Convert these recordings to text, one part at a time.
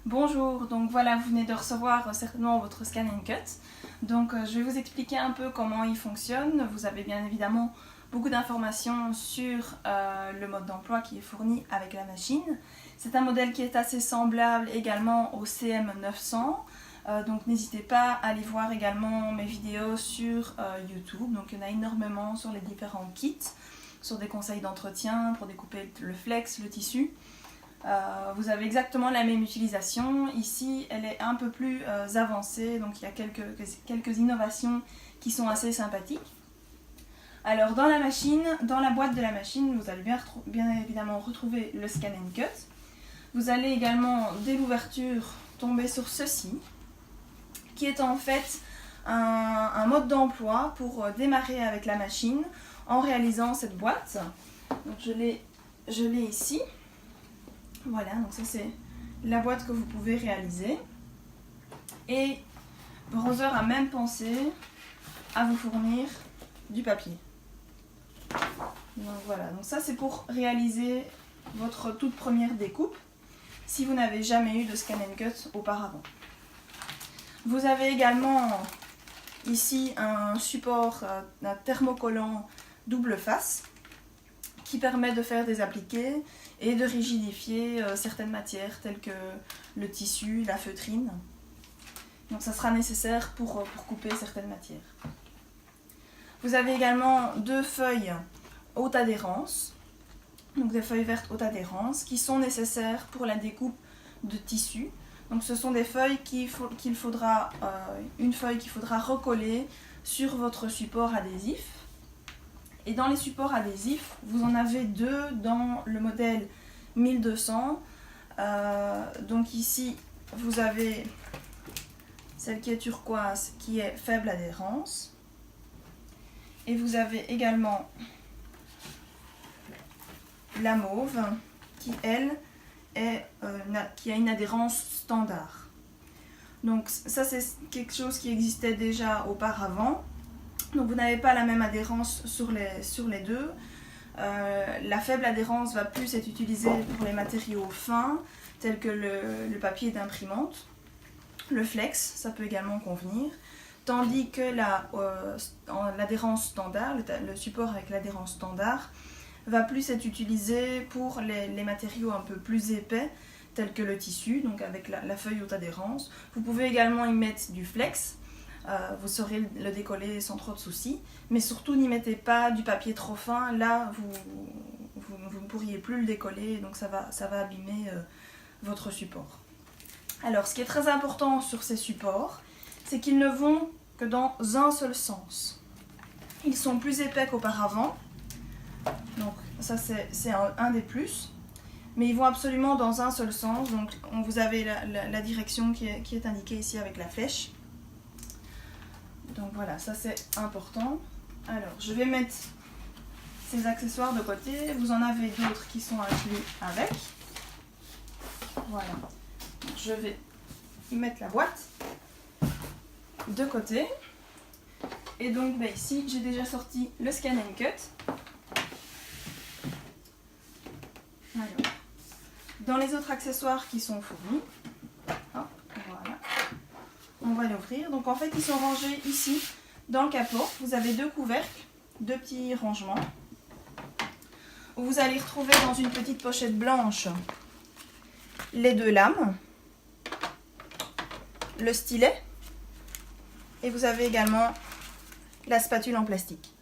Bonjour, donc voilà, vous venez de recevoir certainement votre Scan & Cut. Donc je vais vous expliquer un peu comment il fonctionne. Vous avez bien évidemment beaucoup d'informations sur le mode d'emploi qui est fourni avec la machine. C'est un modèle qui est assez semblable également au CM900. Donc n'hésitez pas à aller voir également mes vidéos sur YouTube. Donc il y en a énormément sur les différents kits, sur des conseils d'entretien pour découper le flex, le tissu. Vous avez exactement la même utilisation. Ici, elle est un peu plus avancée, donc il y a quelques innovations qui sont assez sympathiques. Alors dans la machine, dans la boîte de la machine, vous allez bien évidemment retrouver le Scan & Cut. Vous allez également, dès l'ouverture, tomber sur ceci, qui est en fait un mode d'emploi pour démarrer avec la machine en réalisant cette boîte. Donc je l'ai ici. Voilà, donc ça c'est la boîte que vous pouvez réaliser. Et Browser a même pensé à vous fournir du papier. Donc voilà, donc ça c'est pour réaliser votre toute première découpe si vous n'avez jamais eu de Scan & Cut auparavant. Vous avez également ici un support, un thermocollant double face qui permet de faire des appliqués et de rigidifier certaines matières telles que le tissu, la feutrine. Donc ça sera nécessaire pour couper certaines matières. Vous avez également deux feuilles haute adhérence, donc des feuilles vertes haute adhérence qui sont nécessaires pour la découpe de tissu. Donc ce sont des feuilles une feuille qu'il faudra recoller sur votre support adhésif. Et dans les supports adhésifs, vous en avez deux dans le modèle 1200. Donc ici, vous avez celle qui est turquoise, qui est faible adhérence. Et vous avez également la mauve, qui elle, qui a une adhérence standard. Donc ça, c'est quelque chose qui existait déjà auparavant. Donc vous n'avez pas la même adhérence sur les deux. La faible adhérence va plus être utilisée pour les matériaux fins, tels que le papier d'imprimante. Le flex, ça peut également convenir. Tandis que l'adhérence standard, le support avec l'adhérence standard, va plus être utilisé pour les matériaux un peu plus épais, tels que le tissu, donc avec la feuille haute adhérence. Vous pouvez également y mettre du flex. Vous saurez le décoller sans trop de soucis, mais surtout n'y mettez pas du papier trop fin, là vous ne pourriez plus le décoller, donc ça va abîmer votre support. Alors ce qui est très important sur ces supports, c'est qu'ils ne vont que dans un seul sens. Ils sont plus épais qu'auparavant, donc ça c'est un des plus, mais ils vont absolument dans un seul sens, donc vous avez la direction qui est indiquée ici avec la flèche. Donc voilà, ça c'est important. Alors, je vais mettre ces accessoires de côté. Vous en avez d'autres qui sont inclus avec. Voilà. Je vais mettre la boîte de côté. Et donc ici, j'ai déjà sorti le Scan & Cut. Alors, dans les autres accessoires qui sont fournis, hop, voilà. On va l'ouvrir. Donc en fait, ils sont rangés ici dans le capot. Vous avez deux couvercles, deux petits rangements. Vous allez retrouver dans une petite pochette blanche les deux lames, le stylet, et vous avez également la spatule en plastique.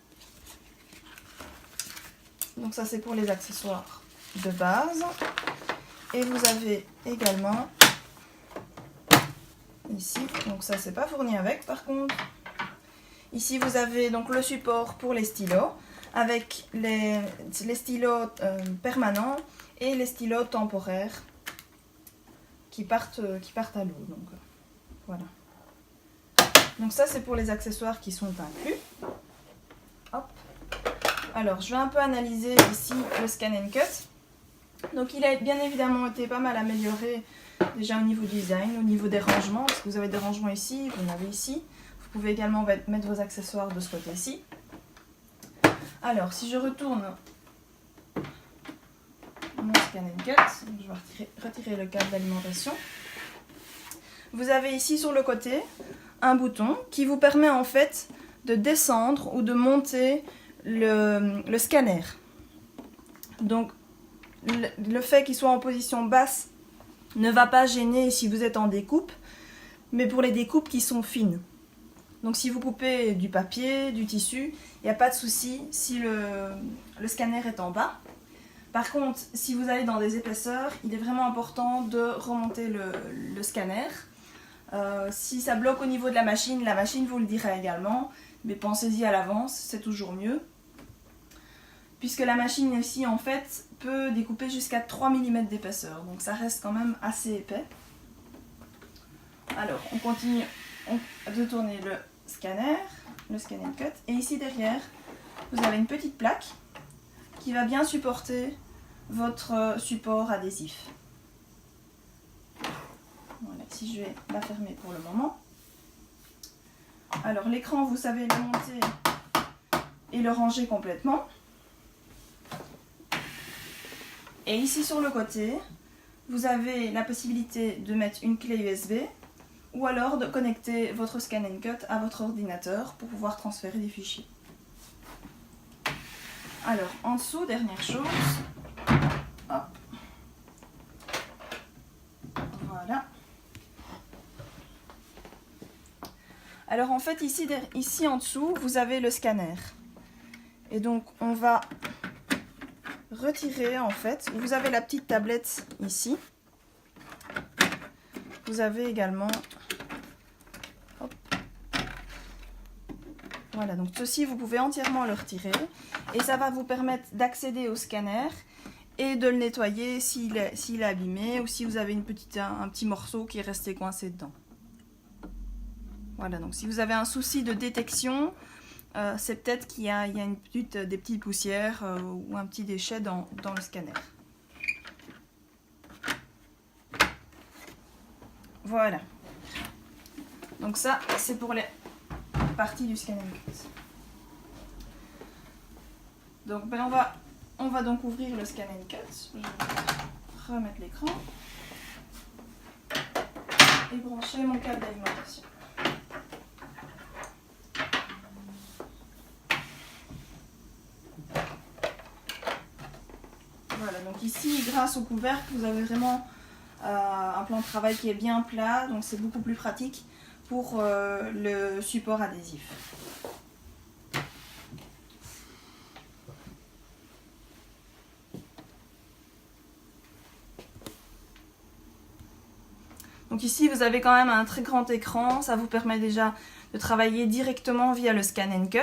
Donc ça c'est pour les accessoires de base. Et vous avez également ici, donc ça c'est pas fourni avec par contre. Ici vous avez donc le support pour les stylos avec les stylos permanents et les stylos temporaires qui partent à l'eau. Donc voilà. Donc ça c'est pour les accessoires qui sont inclus. Hop. Alors je vais un peu analyser ici le Scan & Cut. Donc il a bien évidemment été pas mal amélioré déjà au niveau du design, au niveau des rangements, parce que vous avez des rangements ici, vous en avez ici. Vous pouvez également mettre vos accessoires de ce côté-ci. Alors, si je retourne mon Scan & Cut, je vais retirer le câble d'alimentation. vous avez ici sur le côté un bouton qui vous permet en fait de descendre ou de monter le scanner. Donc le fait qu'il soit en position basse ne va pas gêner si vous êtes en découpe, mais pour les découpes qui sont fines. Donc si vous coupez du papier, du tissu, il n'y a pas de souci si le scanner est en bas. Par contre, si vous allez dans des épaisseurs, il est vraiment important de remonter le scanner. Si ça bloque au niveau de la machine vous le dira également, mais pensez-y à l'avance, c'est toujours mieux. Puisque la machine ici en fait peut découper jusqu'à 3 mm d'épaisseur, donc ça reste quand même assez épais. Alors on continue de tourner le scanner cut, et ici derrière vous avez une petite plaque qui va bien supporter votre support adhésif. Voilà, ici je vais la fermer pour le moment. Alors l'écran, vous savez le monter et le ranger complètement. Et ici sur le côté, vous avez la possibilité de mettre une clé USB ou alors de connecter votre Scan & Cut à votre ordinateur pour pouvoir transférer des fichiers. Alors en dessous, dernière chose, hop, voilà. Alors en fait ici en dessous, vous avez le scanner. Et donc on va retirer en fait, vous avez la petite tablette ici. Vous avez également, hop, voilà, donc ceci vous pouvez entièrement le retirer et ça va vous permettre d'accéder au scanner et de le nettoyer s'il est abîmé ou si vous avez un petit morceau qui est resté coincé dedans. Voilà, donc si vous avez un souci de détection, c'est peut-être qu'il y a des petites poussières ou un petit déchet dans le scanner. Voilà. Donc ça, c'est pour les parties du Scan & Cut. Donc on va donc ouvrir le Scan & Cut. Je vais remettre l'écran et brancher mon câble d'alimentation. Voilà, donc ici, grâce au couvercle, vous avez vraiment un plan de travail qui est bien plat, donc c'est beaucoup plus pratique pour le support adhésif. Donc ici, vous avez quand même un très grand écran, ça vous permet déjà de travailler directement via le Scan & Cut.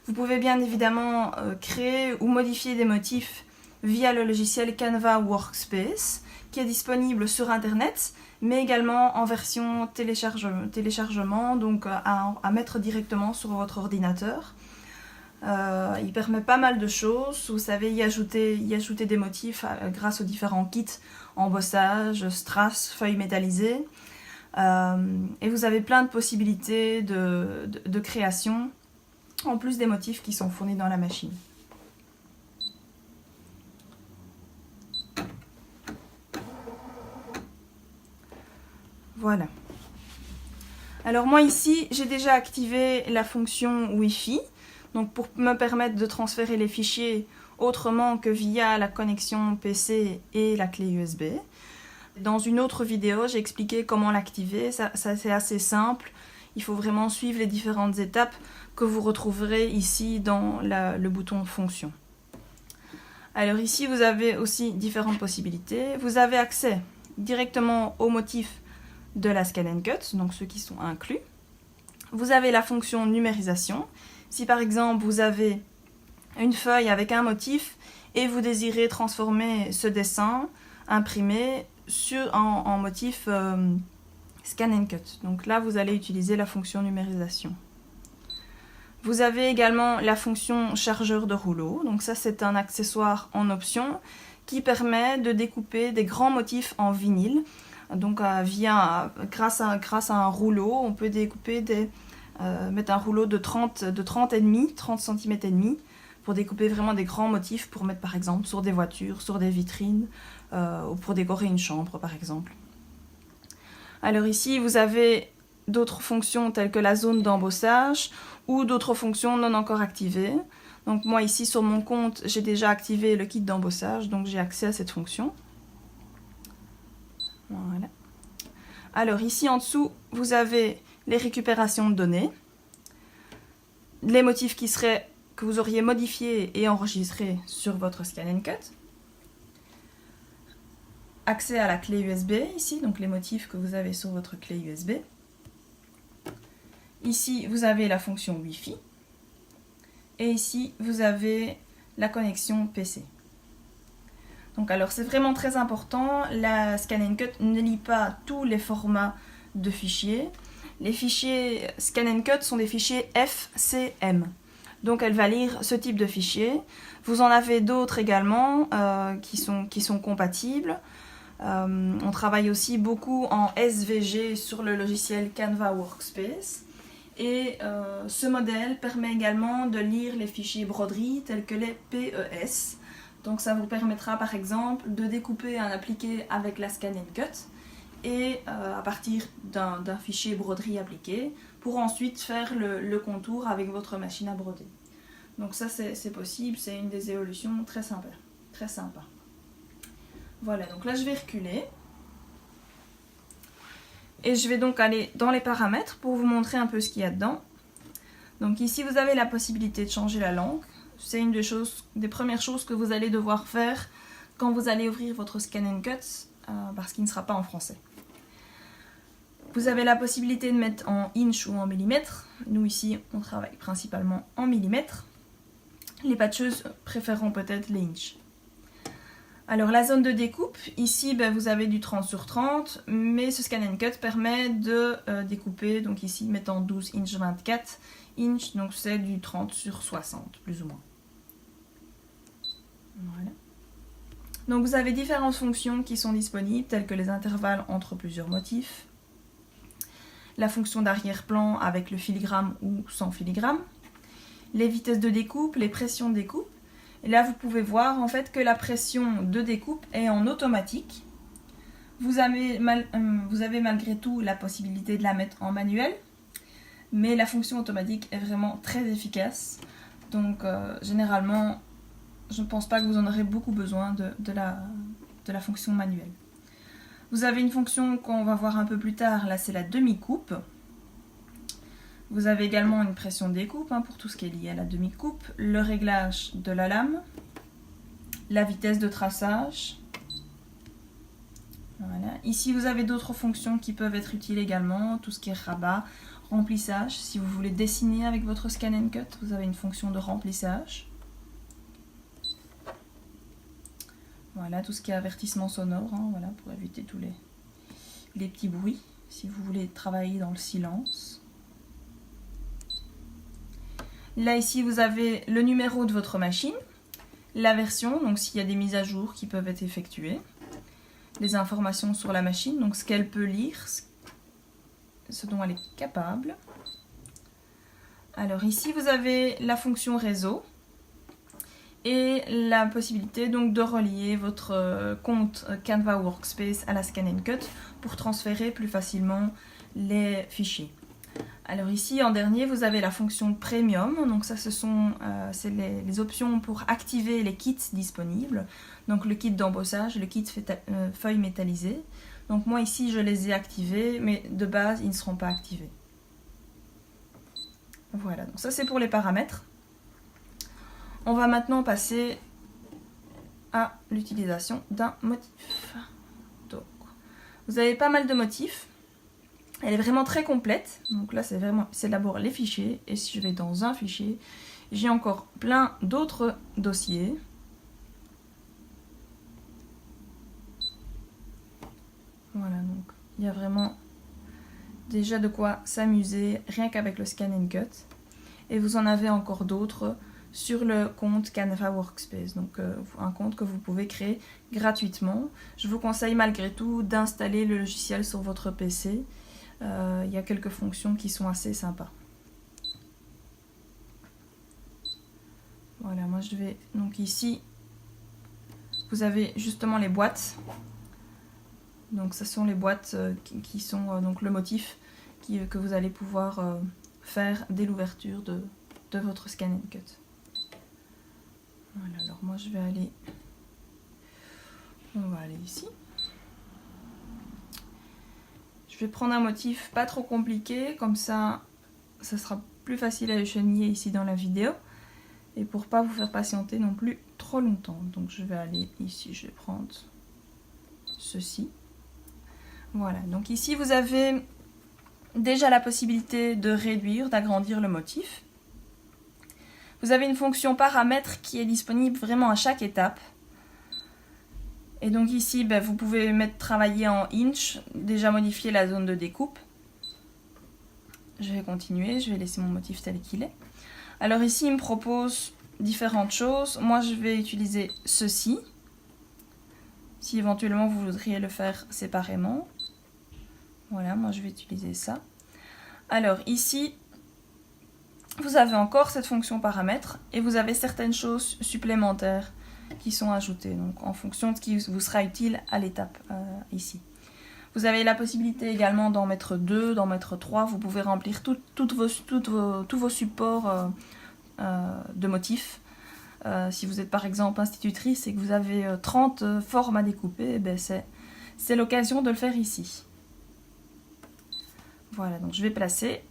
Vous pouvez bien évidemment créer ou modifier des motifs via le logiciel Canva Workspace, qui est disponible sur internet, mais également en version téléchargement, donc à mettre directement sur votre ordinateur. Il permet pas mal de choses, vous savez y ajouter des motifs grâce aux différents kits embossage, strass, feuilles métallisées, et vous avez plein de possibilités de création, en plus des motifs qui sont fournis dans la machine. Voilà. Alors moi ici, j'ai déjà activé la fonction Wi-Fi, donc pour me permettre de transférer les fichiers autrement que via la connexion PC et la clé USB. Dans une autre vidéo, j'ai expliqué comment l'activer, ça c'est assez simple. Il faut vraiment suivre les différentes étapes que vous retrouverez ici dans le bouton fonction. Alors ici, vous avez aussi différentes possibilités. Vous avez accès directement aux motifs de la Scan & Cut, donc ceux qui sont inclus. Vous avez la fonction numérisation. Si par exemple vous avez une feuille avec un motif et vous désirez transformer ce dessin imprimé en motif Scan & Cut. Donc là vous allez utiliser la fonction numérisation. Vous avez également la fonction chargeur de rouleau. Donc ça c'est un accessoire en option qui permet de découper des grands motifs en vinyle. Donc grâce à un rouleau, on peut découper mettre un rouleau de 30 cm et demi pour découper vraiment des grands motifs pour mettre par exemple sur des voitures, sur des vitrines ou pour décorer une chambre par exemple. Alors ici, vous avez d'autres fonctions telles que la zone d'embossage ou d'autres fonctions non encore activées. Donc moi ici sur mon compte, j'ai déjà activé le kit d'embossage, donc j'ai accès à cette fonction. Voilà. Alors ici en dessous, vous avez les récupérations de données, les motifs que vous auriez modifiés et enregistrés sur votre Scan & Cut. Accès à la clé USB ici, donc les motifs que vous avez sur votre clé USB. Ici, vous avez la fonction Wi-Fi. Et ici, vous avez la connexion PC. Donc alors, c'est vraiment très important. La Scan & Cut ne lit pas tous les formats de fichiers. Les fichiers Scan & Cut sont des fichiers FCM. Donc elle va lire ce type de fichier. Vous en avez d'autres également qui sont compatibles. On travaille aussi beaucoup en SVG sur le logiciel Canva Workspace. Et ce modèle permet également de lire les fichiers broderie tels que les PES. Donc ça vous permettra par exemple de découper un appliqué avec la Scan & Cut et à partir d'un fichier broderie appliqué pour ensuite faire le contour avec votre machine à broder. Donc ça c'est possible, c'est une des évolutions très sympa. Très sympa. Voilà, donc là je vais reculer. Et je vais donc aller dans les paramètres pour vous montrer un peu ce qu'il y a dedans. Donc ici vous avez la possibilité de changer la langue. C'est une des premières choses que vous allez devoir faire quand vous allez ouvrir votre Scan & Cut parce qu'il ne sera pas en français. Vous avez la possibilité de mettre en inch ou en millimètres. Nous ici on travaille principalement en millimètres. Les patcheuses préféreront peut-être les inches. Alors la zone de découpe, ici vous avez du 30 sur 30, mais ce Scan & Cut permet de découper, donc ici mettant 12 inch 24 inch, donc c'est du 30 sur 60 plus ou moins. Voilà. Donc vous avez différentes fonctions qui sont disponibles, telles que les intervalles entre plusieurs motifs, la fonction d'arrière-plan avec le filigrane ou sans filigrane, les vitesses de découpe, les pressions de découpe. Et là, vous pouvez voir en fait que la pression de découpe est en automatique. Vous avez malgré tout la possibilité de la mettre en manuel, mais la fonction automatique est vraiment très efficace. Donc généralement, je ne pense pas que vous en aurez beaucoup besoin de la fonction manuelle. Vous avez une fonction qu'on va voir un peu plus tard, là c'est la demi-coupe. Vous avez également une pression de découpe pour tout ce qui est lié à la demi-coupe, le réglage de la lame, la vitesse de traçage. Voilà. Ici, vous avez d'autres fonctions qui peuvent être utiles également, tout ce qui est rabat, remplissage. Si vous voulez dessiner avec votre Scan & Cut, vous avez une fonction de remplissage. Voilà, tout ce qui est avertissement sonore, voilà, pour éviter tous les petits bruits, si vous voulez travailler dans le silence. Là, ici, vous avez le numéro de votre machine, la version, donc s'il y a des mises à jour qui peuvent être effectuées, les informations sur la machine, donc ce qu'elle peut lire, ce dont elle est capable. Alors ici, vous avez la fonction réseau et la possibilité donc de relier votre compte Canva Workspace à la Scan & Cut pour transférer plus facilement les fichiers. Alors ici en dernier vous avez la fonction Premium, donc ça c'est les options pour activer les kits disponibles, donc le kit d'embossage, le kit feuille métallisée. Donc moi ici je les ai activés, mais de base ils ne seront pas activés. Voilà, donc ça c'est pour les paramètres. On va maintenant passer à l'utilisation d'un motif. Donc, vous avez pas mal de motifs. Elle est vraiment très complète. Donc là, c'est d'abord les fichiers. Et si je vais dans un fichier, j'ai encore plein d'autres dossiers. Voilà, donc il y a vraiment déjà de quoi s'amuser rien qu'avec le Scan & Cut. Et vous en avez encore d'autres sur le compte Canva Workspace, donc un compte que vous pouvez créer gratuitement. Je vous conseille malgré tout d'installer le logiciel sur votre PC. Il y a quelques fonctions qui sont assez sympas. Voilà, moi je vais... Donc ici, vous avez justement les boîtes Donc ce sont les boîtes qui sont donc le motif que vous allez pouvoir faire dès l'ouverture de votre Scan & Cut. Voilà, alors moi je vais aller... On va aller ici. Je vais prendre un motif pas trop compliqué, comme ça sera plus facile à écheniller ici dans la vidéo. Et pour pas vous faire patienter non plus trop longtemps. Donc je vais aller ici, je vais prendre ceci. Voilà, donc ici vous avez déjà la possibilité de réduire, d'agrandir le motif. Vous avez une fonction paramètres qui est disponible vraiment à chaque étape. Et donc ici, vous pouvez travailler en inch, déjà modifier la zone de découpe. Je vais continuer, je vais laisser mon motif tel qu'il est. Alors ici, il me propose différentes choses. Moi, je vais utiliser ceci. Si éventuellement vous voudriez le faire séparément. Voilà, moi je vais utiliser ça. Alors ici, vous avez encore cette fonction paramètres et vous avez certaines choses supplémentaires qui sont ajoutées, donc en fonction de ce qui vous sera utile à l'étape ici. Vous avez la possibilité également d'en mettre 2, d'en mettre 3. Vous pouvez remplir tous vos supports de motifs. Si vous êtes par exemple institutrice et que vous avez 30 formes à découper, c'est l'occasion de le faire ici. Voilà, donc je vais placer.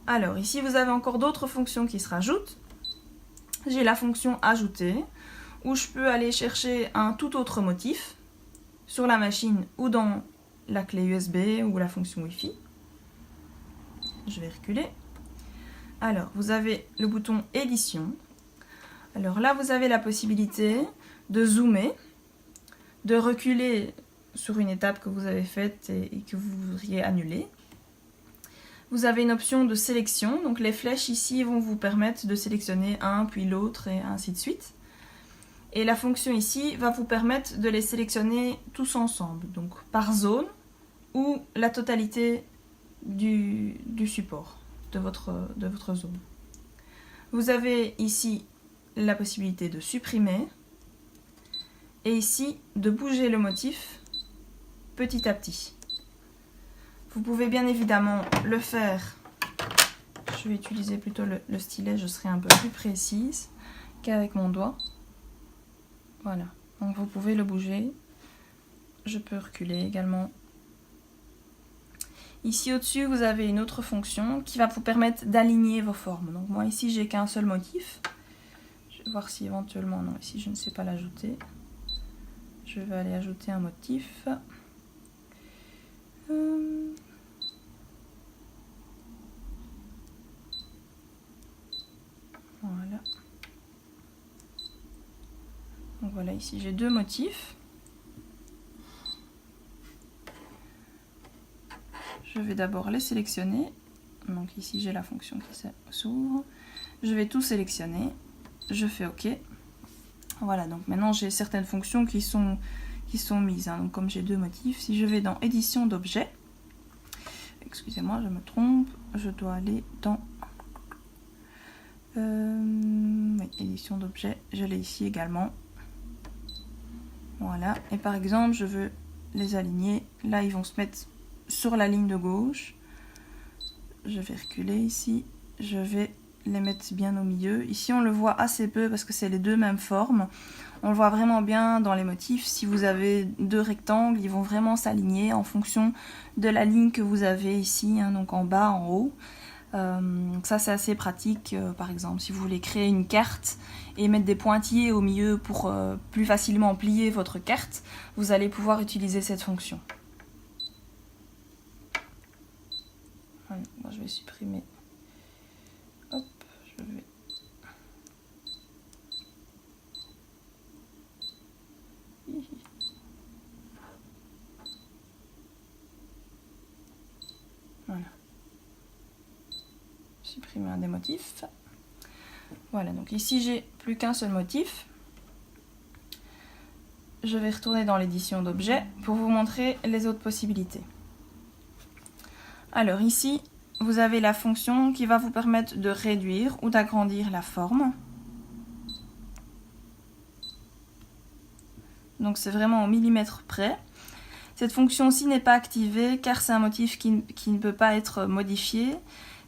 Alors ici vous avez encore d'autres fonctions qui se rajoutent. J'ai la fonction ajouter, où je peux aller chercher un tout autre motif sur la machine ou dans la clé USB ou la fonction Wi-Fi. Je vais reculer. Alors, vous avez le bouton édition. Alors là, vous avez la possibilité de zoomer, de reculer sur une étape que vous avez faite et que vous voudriez annuler. Vous avez une option de sélection, donc les flèches ici vont vous permettre de sélectionner un, puis l'autre et ainsi de suite. Et la fonction ici va vous permettre de les sélectionner tous ensemble, donc par zone ou la totalité du support de votre zone. Vous avez ici la possibilité de supprimer et ici de bouger le motif petit à petit. Vous pouvez bien évidemment le faire, je vais utiliser plutôt le stylet, je serai un peu plus précise qu'avec mon doigt. Voilà, donc vous pouvez le bouger, je peux reculer également. Ici au-dessus, vous avez une autre fonction qui va vous permettre d'aligner vos formes. Donc moi ici, j'ai qu'un seul motif. Je vais voir si éventuellement, non, ici je ne sais pas l'ajouter. Je vais aller ajouter un motif. Voilà. Donc voilà, ici j'ai deux motifs. Je vais d'abord les sélectionner. Donc ici j'ai la fonction qui s'ouvre. Je vais tout sélectionner. Je fais OK. Voilà, donc maintenant j'ai certaines fonctions qui sont mises. Donc comme j'ai deux motifs, si je vais dans édition d'objets, excusez-moi, je me trompe, je dois aller dans oui, édition d'objets, je l'ai ici également. Voilà, et par exemple, je veux les aligner. Là, ils vont se mettre sur la ligne de gauche. Je vais reculer ici. Je vais les mettre bien au milieu. Ici, on le voit assez peu parce que c'est les deux mêmes formes. On le voit vraiment bien dans les motifs. Si vous avez deux rectangles, ils vont vraiment s'aligner en fonction de la ligne que vous avez ici, hein, donc en bas, en haut. Donc ça c'est assez pratique, par exemple si vous voulez créer une carte et mettre des pointillés au milieu pour plus facilement plier votre carte, vous allez pouvoir utiliser cette fonction. Voilà, moi je vais supprimer. Hop, je vais... Voilà. Supprimer un des motifs. Voilà, donc ici j'ai plus qu'un seul motif. Je vais retourner dans l'édition d'objets pour vous montrer les autres possibilités. Alors ici, vous avez la fonction qui va vous permettre de réduire ou d'agrandir la forme. Donc c'est vraiment au millimètre près. Cette fonction-ci n'est pas activée car c'est un motif qui ne peut pas être modifié.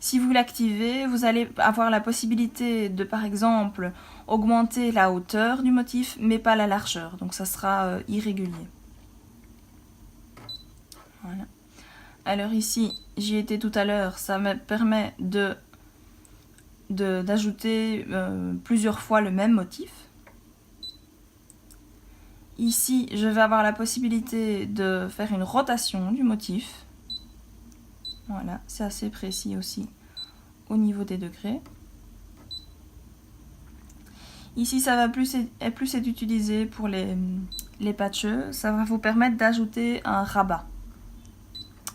Si vous l'activez, vous allez avoir la possibilité de, par exemple, augmenter la hauteur du motif, mais pas la largeur. Donc ça sera irrégulier. Voilà. Alors ici, j'y étais tout à l'heure, ça me permet d'ajouter plusieurs fois le même motif. Ici, je vais avoir la possibilité de faire une rotation du motif. Voilà, c'est assez précis aussi au niveau des degrés. Ici, ça va plus être utilisé pour les patcheux. Ça va vous permettre d'ajouter un rabat.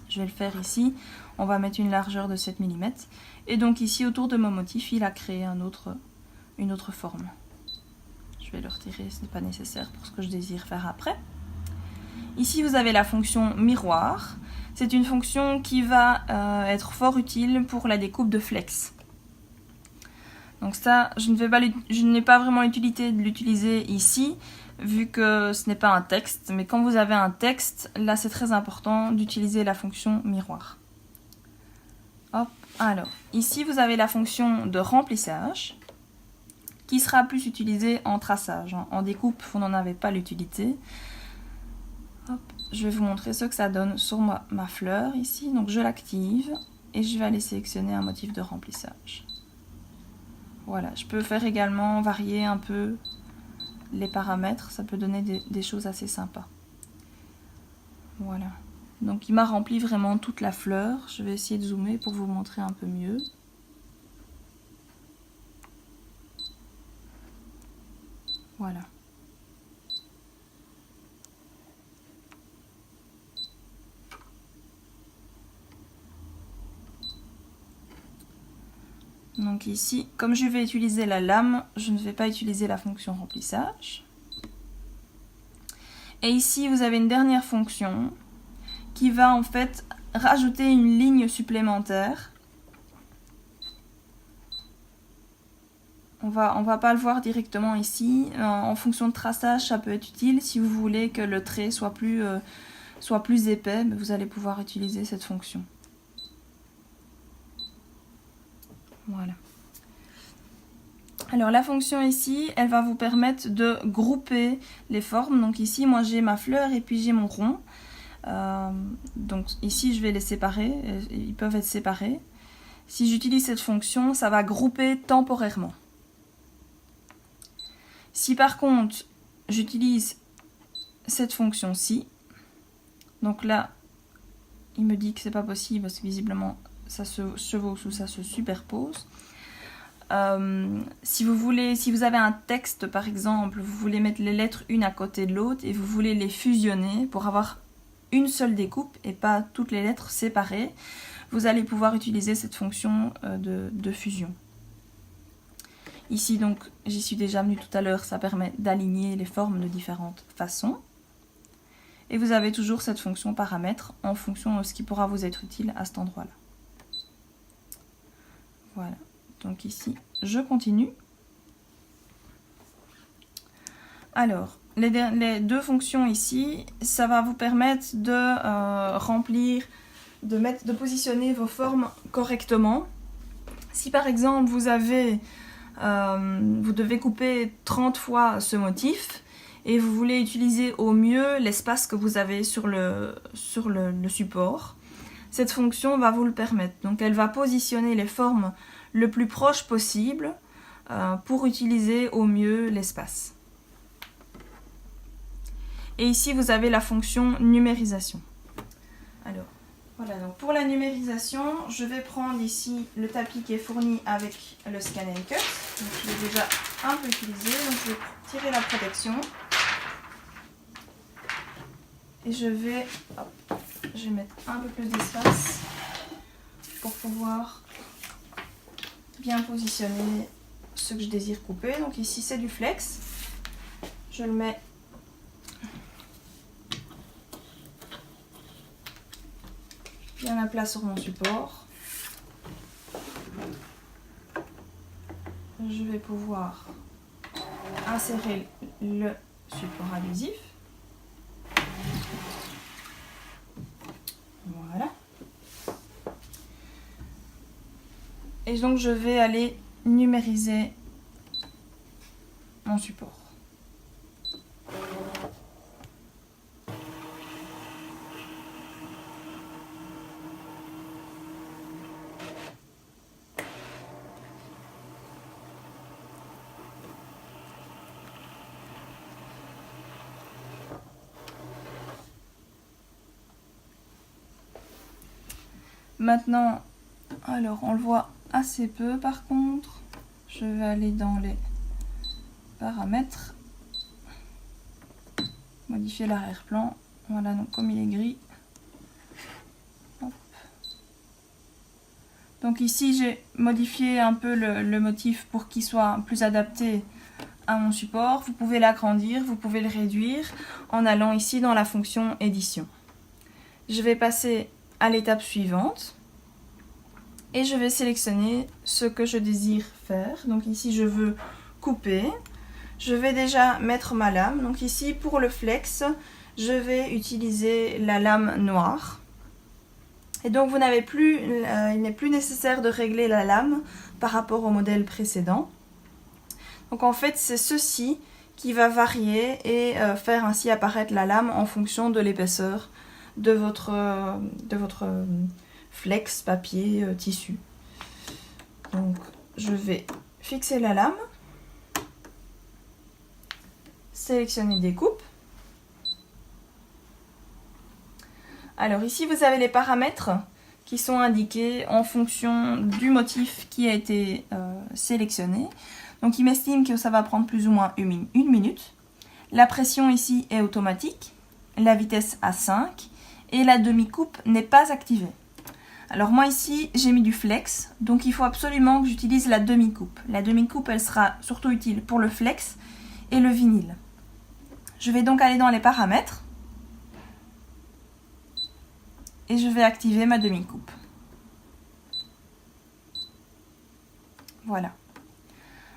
Je vais le faire ici. On va mettre une largeur de 7 mm. Et donc ici, autour de mon motif, il a créé une autre forme. Je vais le retirer, ce n'est pas nécessaire pour ce que je désire faire après. Ici, vous avez la fonction miroir. C'est une fonction qui va être fort utile pour la découpe de flex. Donc ça, je n'ai pas vraiment l'utilité de l'utiliser ici, vu que ce n'est pas un texte. Mais quand vous avez un texte, là c'est très important d'utiliser la fonction miroir. Hop, alors, ici vous avez la fonction de remplissage, qui sera plus utilisée en traçage. En découpe, vous n'en avez pas l'utilité. Je vais vous montrer ce que ça donne sur ma fleur ici. Donc je l'active et je vais aller sélectionner un motif de remplissage. Voilà, je peux faire également varier un peu les paramètres. Ça peut donner des choses assez sympas. Voilà. Donc il m'a rempli vraiment toute la fleur. Je vais essayer de zoomer pour vous montrer un peu mieux. Voilà. Donc ici, comme je vais utiliser la lame, je ne vais pas utiliser la fonction remplissage. Et ici, vous avez une dernière fonction qui va en fait rajouter une ligne supplémentaire. On va pas le voir directement ici. En fonction de traçage, ça peut être utile. Si vous voulez que le trait soit plus épais, vous allez pouvoir utiliser cette fonction. Voilà. Alors la fonction ici, elle va vous permettre de grouper les formes. Donc ici, moi j'ai ma fleur et puis j'ai mon rond. Donc ici, je vais les séparer. Ils peuvent être séparés. Si j'utilise cette fonction, ça va grouper temporairement. Si par contre, j'utilise cette fonction-ci, donc là, il me dit que c'est pas possible parce que visiblement, ça se chevauche ou ça se superpose. Si vous avez un texte par exemple, vous voulez mettre les lettres une à côté de l'autre et vous voulez les fusionner pour avoir une seule découpe et pas toutes les lettres séparées, vous allez pouvoir utiliser cette fonction de fusion. Ici donc, j'y suis déjà venue tout à l'heure, ça permet d'aligner les formes de différentes façons. Et vous avez toujours cette fonction paramètre en fonction de ce qui pourra vous être utile à cet endroit-là. Voilà, donc ici, je continue. Alors, les deux fonctions ici, ça va vous permettre de remplir, de positionner vos formes correctement. Si par exemple, vous devez couper 30 fois ce motif et vous voulez utiliser au mieux l'espace que vous avez sur le support, cette fonction va vous le permettre. Donc elle va positionner les formes le plus proche possible pour utiliser au mieux l'espace. Et ici vous avez la fonction numérisation. Alors voilà, donc pour la numérisation, je vais prendre ici le tapis qui est fourni avec le Scan & Cut. Donc je l'ai déjà un peu utilisé, donc je vais tirer la protection. Et je vais mettre un peu plus d'espace pour pouvoir bien positionner ce que je désire couper. Donc ici c'est du flex. Je le mets bien à plat sur mon support. Je vais pouvoir insérer le support adhésif. Et donc je vais aller numériser mon support. Maintenant, alors on le voit assez peu par contre. Je vais aller dans les paramètres, modifier l'arrière-plan. Voilà, donc comme il est gris. Hop. Donc ici j'ai modifié un peu le motif pour qu'il soit plus adapté à mon support. Vous pouvez l'agrandir, vous pouvez le réduire en allant ici dans la fonction édition. Je vais passer à l'étape suivante et je vais sélectionner ce que je désire faire. Donc ici je veux couper. Je vais déjà mettre ma lame. Donc ici pour le flex, je vais utiliser la lame noire. Et donc vous n'avez plus, il n'est plus nécessaire de régler la lame par rapport au modèle précédent. Donc en fait c'est ceci qui va varier et faire ainsi apparaître la lame en fonction de l'épaisseur de votre flex, papier, tissu. Donc je vais fixer la lame, sélectionner découpe. Alors ici vous avez les paramètres qui sont indiqués en fonction du motif qui a été sélectionné. Donc il m'estime que ça va prendre plus ou moins une minute. La pression ici est automatique, la vitesse à 5 et la demi-coupe n'est pas activée. Alors moi ici j'ai mis du flex, donc il faut absolument que j'utilise la demi-coupe. La demi-coupe elle sera surtout utile pour le flex et le vinyle. Je vais donc aller dans les paramètres et je vais activer ma demi-coupe. Voilà.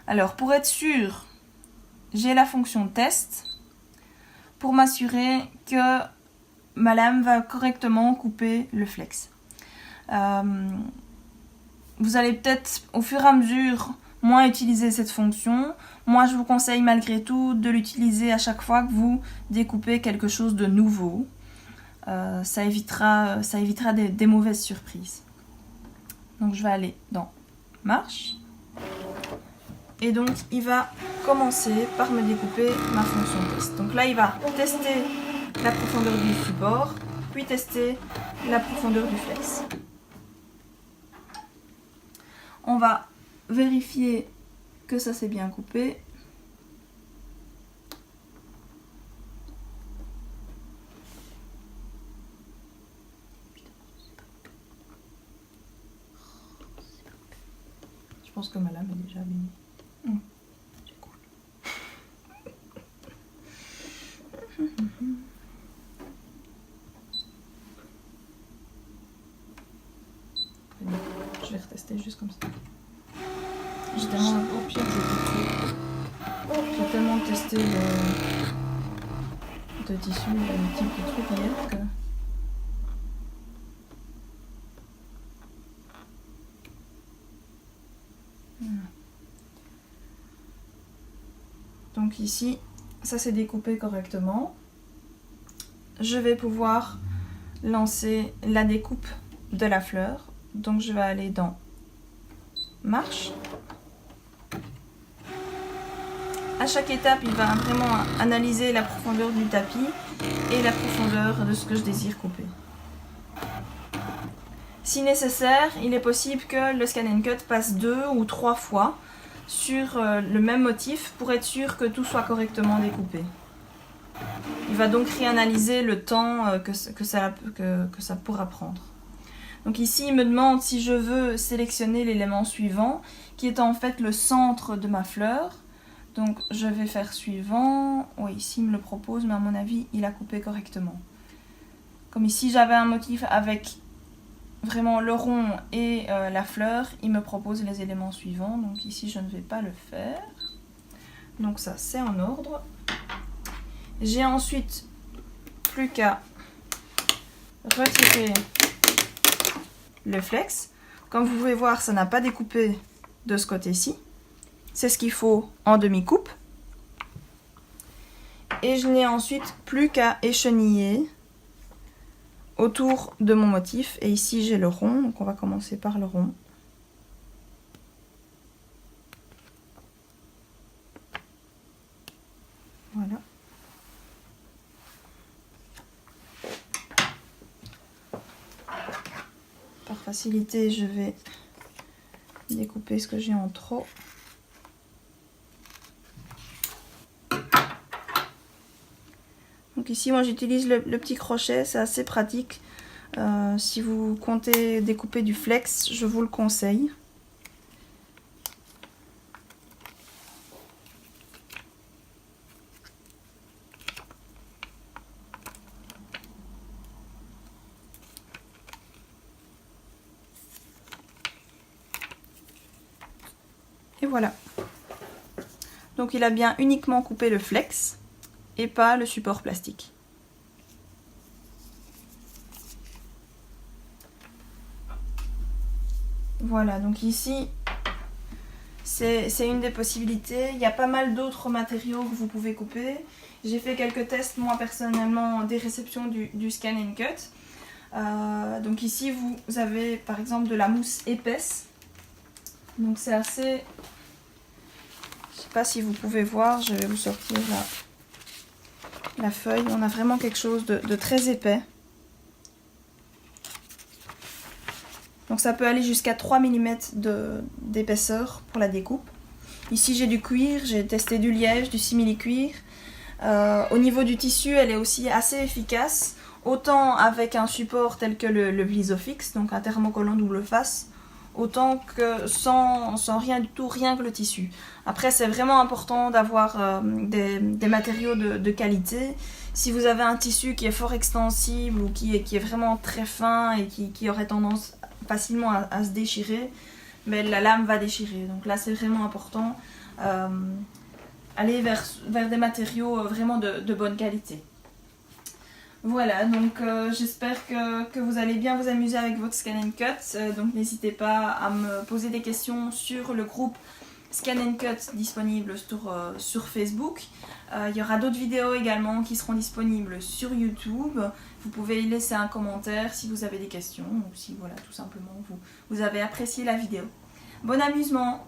Alors pour être sûr, j'ai la fonction test pour m'assurer que ma lame va correctement couper le flex. Vous allez peut-être au fur et à mesure moins utiliser cette fonction. Moi je vous conseille malgré tout de l'utiliser à chaque fois que vous découpez quelque chose de nouveau. Ça évitera des mauvaises surprises. Donc je vais aller dans marche. Et donc il va commencer par me découper ma fonction test. Donc là il va tester la profondeur du support, puis tester la profondeur du flex. On va vérifier que ça s'est bien coupé. Je pense que ma lame est déjà abîmée. C'est cool. Je vais retester juste comme ça. J'ai tellement, au pire, j'ai tellement testé de tissu, le type de truc hier que... Donc ici, ça s'est découpé correctement. Je vais pouvoir lancer la découpe de la fleur. Donc je vais aller dans marche. À chaque étape, il va vraiment analyser la profondeur du tapis et la profondeur de ce que je désire couper. Si nécessaire, il est possible que le Scan & Cut passe 2 ou 3 fois sur le même motif pour être sûr que tout soit correctement découpé. Il va donc réanalyser le temps que ça pourra prendre. Donc ici, il me demande si je veux sélectionner l'élément suivant, qui est en fait le centre de ma fleur. Donc je vais faire suivant. Oui, ici, il me le propose, mais à mon avis, il a coupé correctement. Comme ici, j'avais un motif avec vraiment le rond et la fleur, il me propose les éléments suivants. Donc ici, je ne vais pas le faire. Donc ça, c'est en ordre. J'ai ensuite plus qu'à retirer le flex. Comme vous pouvez voir, ça n'a pas découpé de ce côté-ci. C'est ce qu'il faut en demi-coupe. Et je n'ai ensuite plus qu'à écheniller autour de mon motif. Et ici, j'ai le rond, donc on va commencer par le rond. Voilà. Par facilité, je vais découper ce que j'ai en trop. Donc ici, moi j'utilise le petit crochet, c'est assez pratique. Si vous comptez découper du flex, je vous le conseille. Et voilà. Donc il a bien uniquement coupé le flex et pas le support plastique. Voilà, donc ici, c'est une des possibilités. Il y a pas mal d'autres matériaux que vous pouvez couper. J'ai fait quelques tests, moi personnellement, des réceptions du Scan & Cut. Donc ici, vous avez par exemple de la mousse épaisse. Donc c'est assez... Je sais pas si vous pouvez voir, je vais vous sortir la feuille. On a vraiment quelque chose de très épais. Donc ça peut aller jusqu'à 3 mm d'épaisseur pour la découpe. Ici j'ai du cuir, j'ai testé du liège, du simili-cuir. Au niveau du tissu, elle est aussi assez efficace. Autant avec un support tel que le Vlisofix, donc un thermocollant double face, autant que sans rien du tout, rien que le tissu. Après c'est vraiment important d'avoir des matériaux de qualité. Si vous avez un tissu qui est fort extensible ou qui est vraiment très fin et qui aurait tendance facilement à se déchirer, mais la lame va déchirer. Donc là c'est vraiment important. Aller vers des matériaux vraiment de bonne qualité. Voilà, donc j'espère que vous allez bien vous amuser avec votre Scan & Cut. Donc n'hésitez pas à me poser des questions sur le groupe Scan & Cut disponible sur Facebook. Il y aura d'autres vidéos également qui seront disponibles sur YouTube. Vous pouvez y laisser un commentaire si vous avez des questions ou si voilà, tout simplement vous avez apprécié la vidéo. Bon amusement!